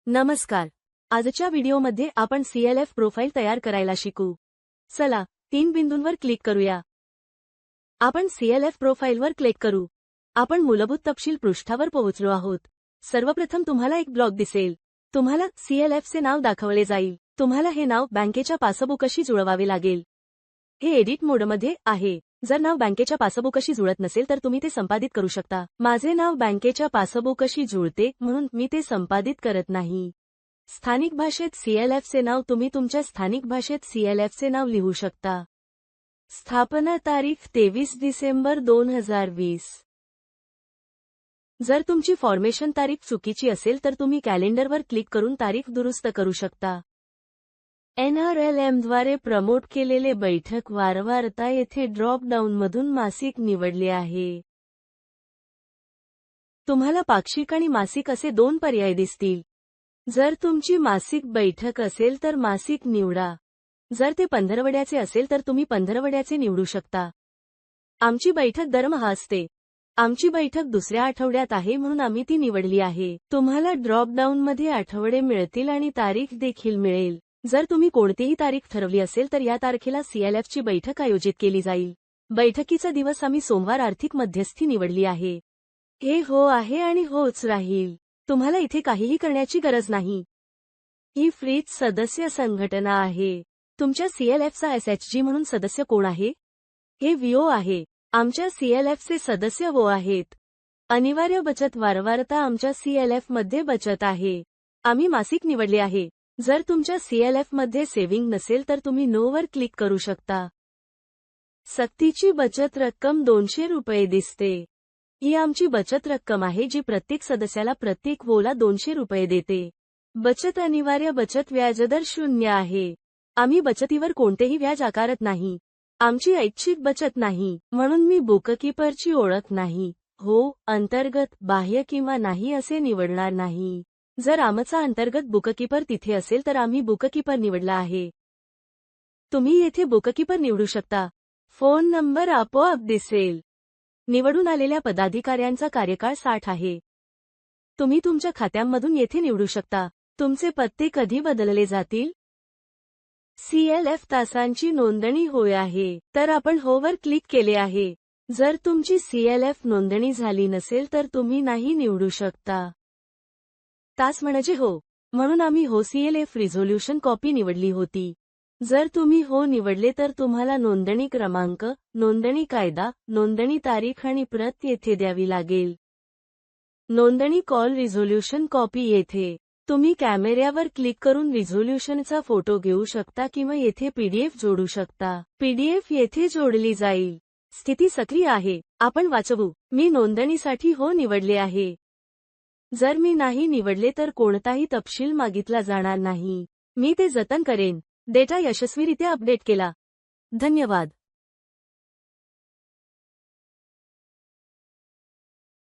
नमस्कार. आजच्या व्हिडिओमध्ये आपण CLF प्रोफाइल तयार करायला शिकू. चला 3 बिंदूंवर क्लिक करूया. आपण CLF प्रोफाइलवर क्लिक करू. आपण मूलभूत तपशील पृष्ठावर पोहोचलो आहोत. सर्वप्रथम तुम्हाला एक ब्लॉक दिसेल. तुम्हाला CLF चे नाव दाखवले जाईल. तुम्हाला हे नाव बँकेच्या पासबुकशी जुळवावे लागेल. हे एडिट मोडमध्ये आहे. जर नाव बँकेच्या पासबुकशी जुळत नसेल तर तुम्ही ते संपादित करू शकता. माझे नाव बँकेच्या पासबुकशी जुळते म्हणून मी ते संपादित करत नाही. स्थानिक भाषेत CLF चे नाव तुम्ही तुमच्या स्थानिक भाषेत CLF चे नाव लिहू शकता. स्थापना तारीख 23 डिसेंबर 2020. जर तुमची फॉर्मेशन तारीख चुकीची असेल तर तुम्ही कॅलेंडरवर क्लिक करून तारीख दुरुस्त करू शकता. NRLM द्वारे प्रमोट केलेले बैठक वारंवारता येथे ड्रॉप डाऊनमधून मासिक निवडले आहे. तुम्हाला पाक्षिक आणि मासिक असे 2 पर्याय दिसतील. जर तुमची मासिक बैठक असेल तर मासिक निवडा. जर ते पंधरवड्याचे असेल तर तुम्ही पंधरवड्याचे निवडू शकता. आमची बैठक दरमहा असते. आमची बैठक दुसऱ्या आठवड्यात आहे म्हणून आम्ही ती निवडली आहे. तुम्हाला ड्रॉप डाऊनमध्ये आठवडे मिळतील आणि तारीख देखील मिळेल. जर तुम्ही कोणतीही तारीख ठरवली असेल तर या तारखेला CLF ची बैठक आयोजित केली जाईल. बैठकीचा दिवस आम्ही सोमवार आर्थिक मध्यस्थी निवडली आहे. हे हो आहे आणि होच राहील. तुम्हाला इथे काहीही करण्याची गरज नाही. ही फ्रीच सदस्य संघटना आहे. तुमच्या CLF चा SHG म्हणून सदस्य कोण आहे? हे VO आहे. आमच्या CLF चे सदस्य VO आहेत. अनिवार्य बचत वारंवारता आमच्या CLF मध्ये बचत आहे. आम्ही मासिक निवडले आहे. जर तुमच्या CLF मध्ये सेव्हिंग नसेल तर तुम्ही नो वर क्लिक करू शकता. सक्तीची बचत रक्कम 200 रुपये दिसते. ही आमची बचत रक्कम आहे जी प्रत्येक सदस्याला प्रत्येक VOला 200 रुपये देते. बचत अनिवार्य बचत व्याजदर 0 आहे. आम्ही बचतीवर कोणतेही व्याज आकारत नाही. आमची ऐच्छिक बचत नाही म्हणून मी बुककीपरची ओळख नाही, हो, अंतर्गत, बाह्य किंवा नाही असे निवडणार नाही. जर आमचा अंतर्गत बुककीपर तिथे असेल तर आम्ही बुककीपर निवडला आहे. तुम्ही येथे बुककीपर निवडू शकता. फोन नंबर आपोआप दिसेल. निवडून आलेल्या पदाधिकाऱ्यांचा कार्यकाळ 60 आहे. तुम्ही तुमच्या खात्यांमधून येथे निवडू शकता. तुमचे पत्ते कधी बदलले जातील? CLF तासांची नोंदणी होय आहे. तर आपण होवर क्लिक केले आहे. जर तुमची CLF नोंदणी झाली नसेल तर तुम्ही नाही निवडू शकता. तास म्हणजे हो. म्हणून आम्ही हो CLF रिझोल्यूशन कॉपी निवडली होती. जर तुम्ही हो निवडले तर तुम्हाला नोंदणी क्रमांक, नोंदणी कायदा, नोंदणी तारीख आणि प्रत येथे द्यावी लागेल. नोंदणी कॉल रिझोल्यूशन कॉपी येथे. तुम्ही कॅमेऱ्यावर क्लिक करून रिझोल्यूशनचा फोटो घेऊ शकता किंवा येथे PDF जोडू शकता. PDF येथे जोडली जाईल. स्थिती सक्रिय आहे. आपण वाचवू. मी नोंदणीसाठी हो निवडले आहे. जर मी नाही निवडले तर कोणताही तपशील मागितला जाणार नाही. मी ते जतन करेन. डेटा यशस्वीरित्या अपडेट केला. धन्यवाद.